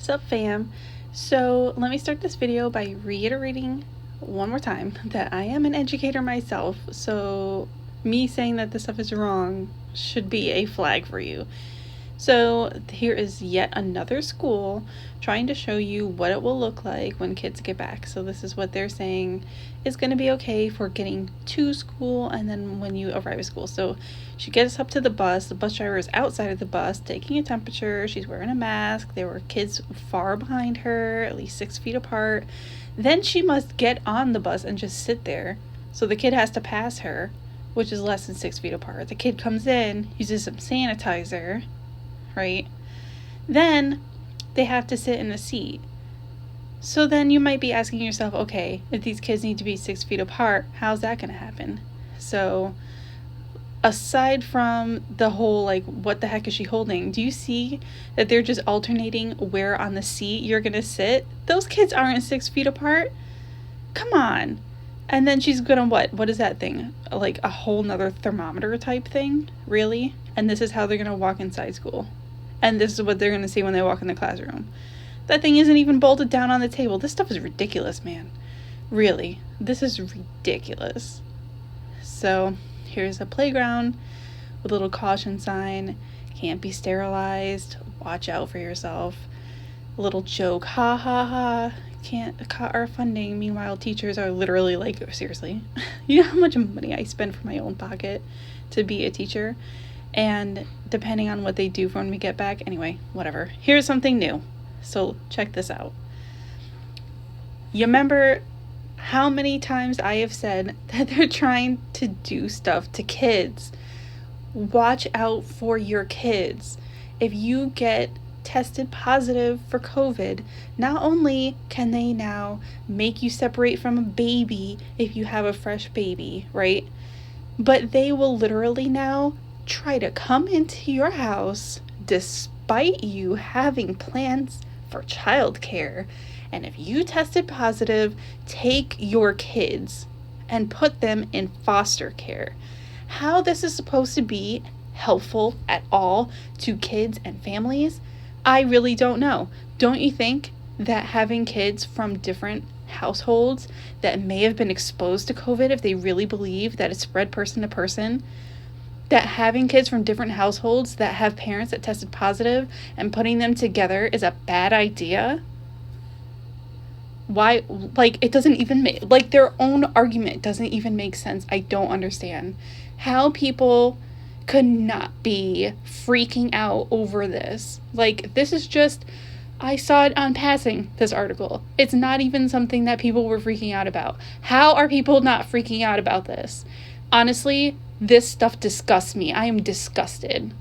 What's up, fam? So let me start this video by reiterating one more time that I am an educator myself, so me saying that this stuff is wrong should be a flag for you. So here is yet another school trying to show you what it will look like when kids get back. So this is what they're saying is going to be okay for getting to school and then when you arrive at school. So she gets up to the bus driver is outside of the bus taking a temperature, she's wearing a mask, there were kids far behind her, at least 6 feet apart. Then she must get on the bus and just sit there. So the kid has to pass her, which is less than 6 feet apart. The kid comes in, uses some sanitizer, right? Then they have to sit in a seat. So then you might be asking yourself, okay, if these kids need to be 6 feet apart, how's that going to happen? So aside from the whole, like, what the heck is she holding? Do you see that they're just alternating where on the seat you're going to sit? Those kids aren't 6 feet apart. Come on. And then she's gonna what is that thing? Like a whole nother thermometer type thing? Really? And this is how they're gonna walk inside school. And this is what they're gonna see when they walk in the classroom. That thing isn't even bolted down on the table. This stuff is ridiculous, man. Really. This is ridiculous. So here's a playground with a little caution sign. Can't be sterilized. Watch out for yourself. A little joke. Ha ha ha. Can't cut our funding. Meanwhile, teachers are literally like, seriously, you know how much money I spend from my own pocket to be a teacher? And depending on what they do for when we get back, anyway, whatever. Here's something new. So check this out. You remember how many times I have said that they're trying to do stuff to kids? Watch out for your kids. If you get tested positive for COVID, not only can they now make you separate from a baby if you have a fresh baby, right? But they will literally now try to come into your house despite you having plans for childcare. And if you tested positive, take your kids and put them in foster care. How this is supposed to be helpful at all to kids and families, I really don't know. Don't you think that having kids from different households that may have been exposed to COVID, if they really believe that it's spread person to person, that having kids from different households that have parents that tested positive and putting them together is a bad idea? Why? Like, it doesn't even make, like, their own argument doesn't even make sense. I don't understand how people could not be freaking out over this. Like, this is just, I saw it on passing, this article. It's not even something that people were freaking out about. How are people not freaking out about this? Honestly, this stuff disgusts me. I am disgusted.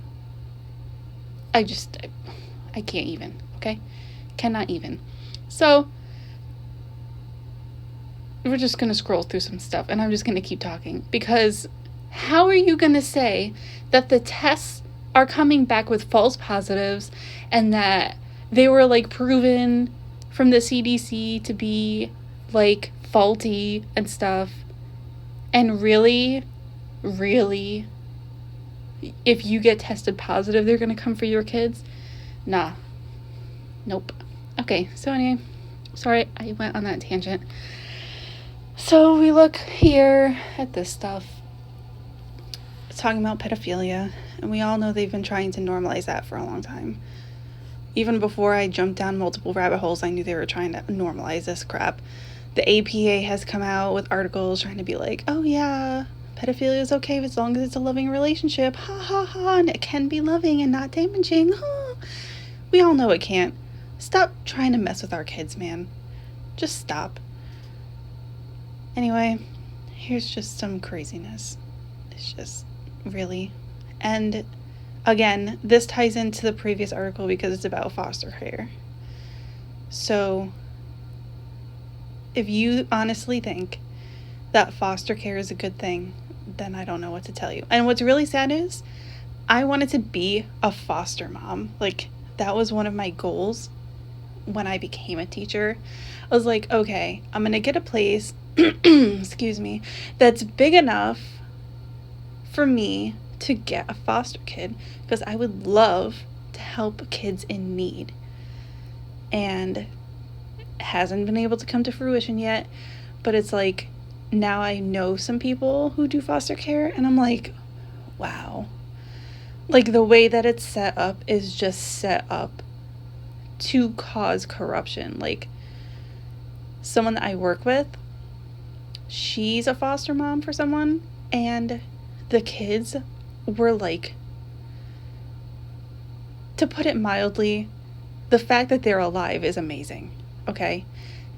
I can't even, okay? Cannot even. So we're just going to scroll through some stuff and I'm just going to keep talking, because how are you going to say that the tests are coming back with false positives and that they were, like, proven from the CDC to be, like, faulty and stuff, and really, if you get tested positive, they're going to come for your kids? Nah. Nope. Okay, so anyway, sorry I went on that tangent. So we look here at this stuff. It's talking about pedophilia, and we all know they've been trying to normalize that for a long time. Even before I jumped down multiple rabbit holes, I knew they were trying to normalize this crap. The APA has come out with articles trying to be like, oh yeah, pedophilia is okay as long as it's a loving relationship. Ha ha ha, and it can be loving and not damaging. Huh. We all know it can't. Stop trying to mess with our kids, man. Just stop. Anyway, here's just some craziness. It's just really. And again, this ties into the previous article because it's about foster care. So if you honestly think that foster care is a good thing, then I don't know what to tell you. And what's really sad is I wanted to be a foster mom. Like, that was one of my goals when I became a teacher. I was like, okay, I'm going to get a place, excuse me, that's big enough for me to get a foster kid, because I would love to help kids in need. and hasn't been able to come to fruition yet. But it's like, now I know some people who do foster care, and I'm like, wow. Like, the way that it's set up is just set up to cause corruption. Like, someone that I work with, she's a foster mom for someone, and the kids were like, to put it mildly, the fact that they're alive is amazing, okay?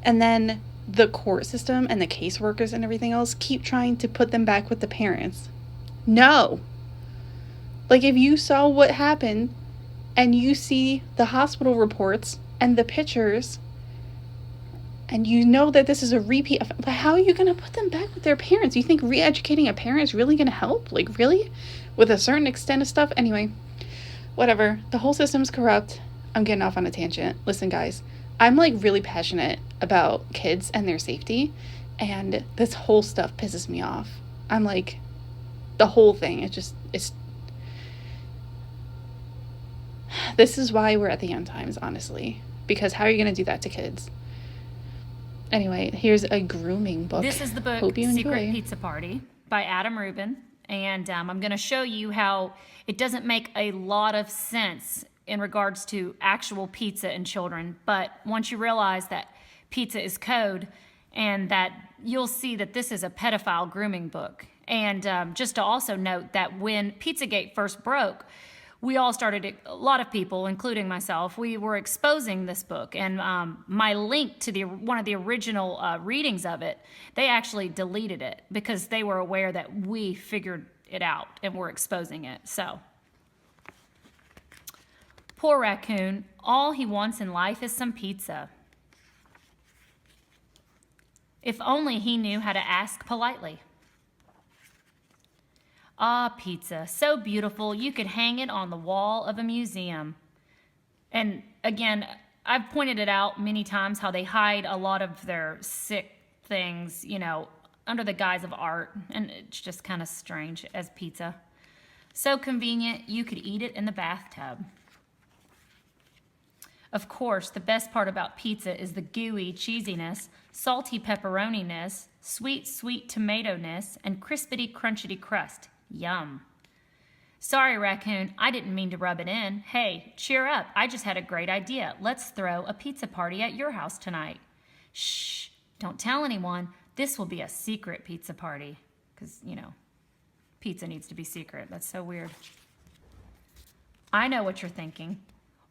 And then the court system and the caseworkers and everything else keep trying to put them back with the parents. No. Like, if you saw what happened and you see the hospital reports and the pictures and you know that this is a repeat of, how are you going to put them back with their parents? You think re-educating a parent is really going to help? Like, really? With a certain extent of stuff? Anyway, whatever. The whole system's corrupt. I'm getting off on a tangent. Listen, guys, I'm like really passionate about kids and their safety, and this whole stuff pisses me off. I'm like, the whole thing, it's this is why we're at the end times, honestly, because how are you going to do that to kids? Anyway, here's a grooming book. This is the book Hope you Secret enjoy. Pizza Party by Adam Rubin, and I'm going to show you how it doesn't make a lot of sense in regards to actual pizza and children, but once you realize that pizza is code, and that you'll see that this is a pedophile grooming book. And just to also note that when Pizzagate first broke, we all started, a lot of people, including myself, we were exposing this book. And my link to one of the original readings of it, they actually deleted it because they were aware that we figured it out and were exposing it. So, poor raccoon, all he wants in life is some pizza. If only he knew how to ask politely. Ah, pizza, so beautiful you could hang it on the wall of a museum. And again, I've pointed it out many times how they hide a lot of their sick things, you know, under the guise of art, and it's just kind of strange as pizza. So convenient you could eat it in the bathtub. Of course, the best part about pizza is the gooey cheesiness, salty pepperoniness, sweet tomato-ness, and crispity crunchity crust. Yum. Sorry, raccoon, I didn't mean to rub it in. Hey, cheer up, I just had a great idea. Let's throw a pizza party at your house tonight. Shh, don't tell anyone. This will be a secret pizza party. Because, you know, pizza needs to be secret. That's so weird. I know what you're thinking.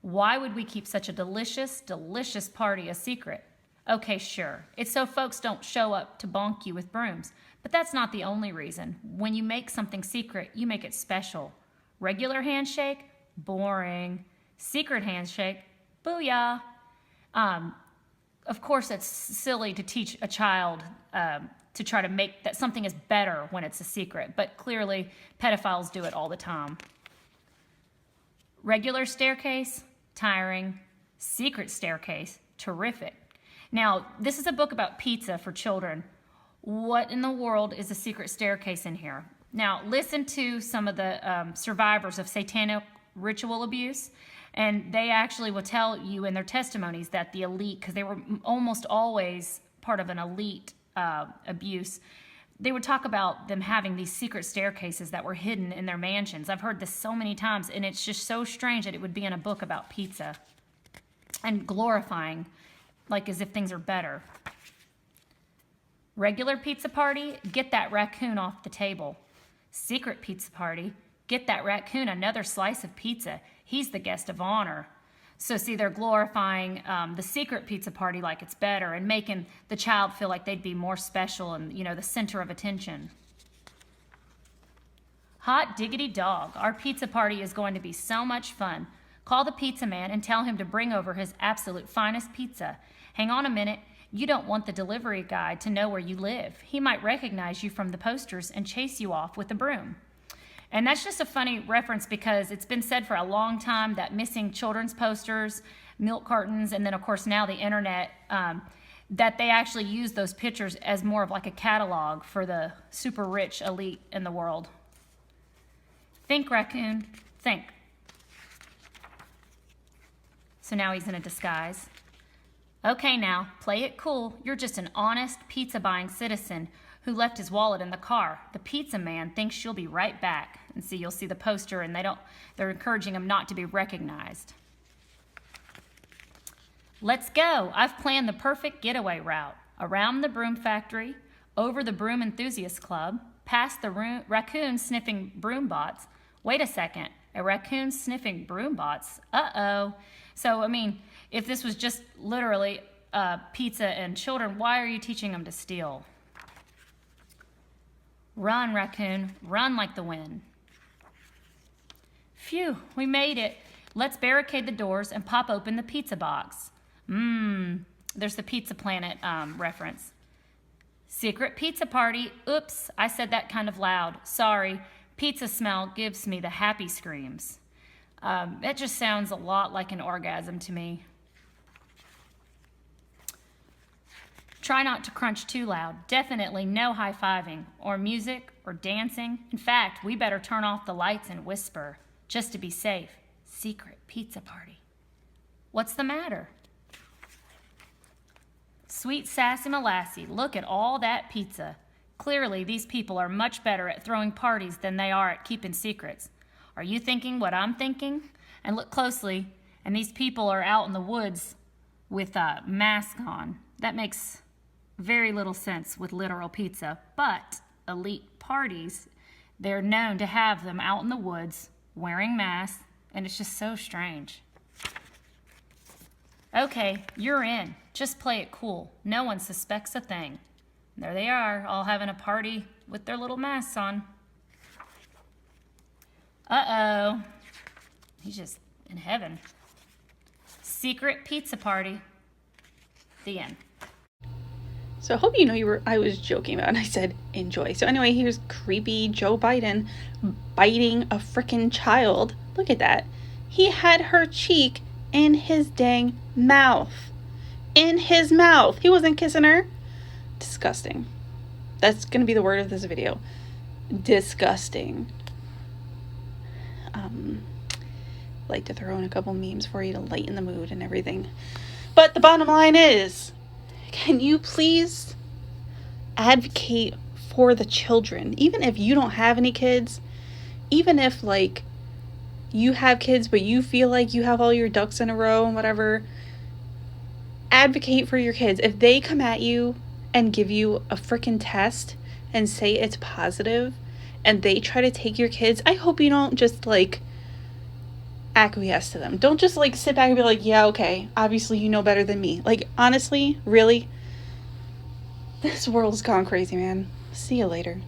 Why would we keep such a delicious, delicious party a secret? Okay, sure. It's so folks don't show up to bonk you with brooms. But that's not the only reason. When you make something secret, you make it special. Regular handshake? Boring. Secret handshake? Booyah. Of course, it's silly to teach a child to try to make that something is better when it's a secret. But clearly, pedophiles do it all the time. Regular staircase? Tiring. Secret staircase? Terrific. Now, this is a book about pizza for children. What in the world is a secret staircase in here? Now, listen to some of the survivors of satanic ritual abuse, and they actually will tell you in their testimonies that the elite, because they were almost always part of an elite abuse, they would talk about them having these secret staircases that were hidden in their mansions. I've heard this so many times, and it's just so strange that it would be in a book about pizza and glorifying, like as if things are better. Regular pizza party, get that raccoon off the table. Secret pizza party, get that raccoon another slice of pizza. He's the guest of honor. So see, they're glorifying the secret pizza party like it's better and making the child feel like they'd be more special and, you know, the center of attention. Hot diggity dog, our pizza party is going to be so much fun. Call the pizza man and tell him to bring over his absolute finest pizza. Hang on a minute. You don't want the delivery guy to know where you live. He might recognize you from the posters and chase you off with a broom. And that's just a funny reference because it's been said for a long time that missing children's posters, milk cartons, and then of course now the internet, that they actually use those pictures as more of like a catalog for the super rich elite in the world. Think, raccoon, think. So now he's in a disguise. Okay now, play it cool. You're just an honest pizza-buying citizen who left his wallet in the car. The pizza man thinks you'll be right back. And see, you'll see the poster and they're encouraging him not to be recognized. Let's go. I've planned the perfect getaway route. Around the broom factory, over the broom enthusiast club, past the raccoon sniffing broom bots. Wait a second, a raccoon sniffing broom bots? Uh-oh. So, I mean, if this was just literally pizza and children, why are you teaching them to steal? Run, raccoon, run like the wind. Phew, we made it. Let's barricade the doors and pop open the pizza box. There's the Pizza Planet reference. Secret pizza party. Oops, I said that kind of loud. Sorry. Pizza smell gives me the happy screams. It just sounds a lot like an orgasm to me. Try not to crunch too loud. Definitely no high-fiving, or music, or dancing. In fact, we better turn off the lights and whisper, just to be safe. Secret pizza party. What's the matter? Sweet sassy molassie, look at all that pizza. Clearly, these people are much better at throwing parties than they are at keeping secrets. Are you thinking what I'm thinking? And look closely, and these people are out in the woods with masks on. That makes very little sense with literal pizza, but elite parties, they're known to have them out in the woods wearing masks, and it's just so strange. Okay, you're in. Just play it cool. No one suspects a thing. There they are, all having a party with their little masks on. Uh-oh. He's just in heaven. Secret pizza party. The end. So I hope you know I was joking about it, and I said enjoy. So anyway, here's creepy Joe Biden biting a frickin' child. Look at that. He had her cheek in his dang mouth. In his mouth. He wasn't kissing her. Disgusting. That's gonna be the word of this video. Disgusting. Like to throw in a couple memes for you to lighten the mood and everything. But the bottom line is, can you please advocate for the children? Even if you don't have any kids, even if like you have kids but you feel like you have all your ducks in a row and whatever, advocate for your kids. If they come at you and give you a freaking test and say it's positive and they try to take your kids, I hope you don't just like acquiesce to them. Don't just like sit back and be like, yeah, okay, obviously you know better than me. Like, honestly, really, this world's gone crazy, man. See you later.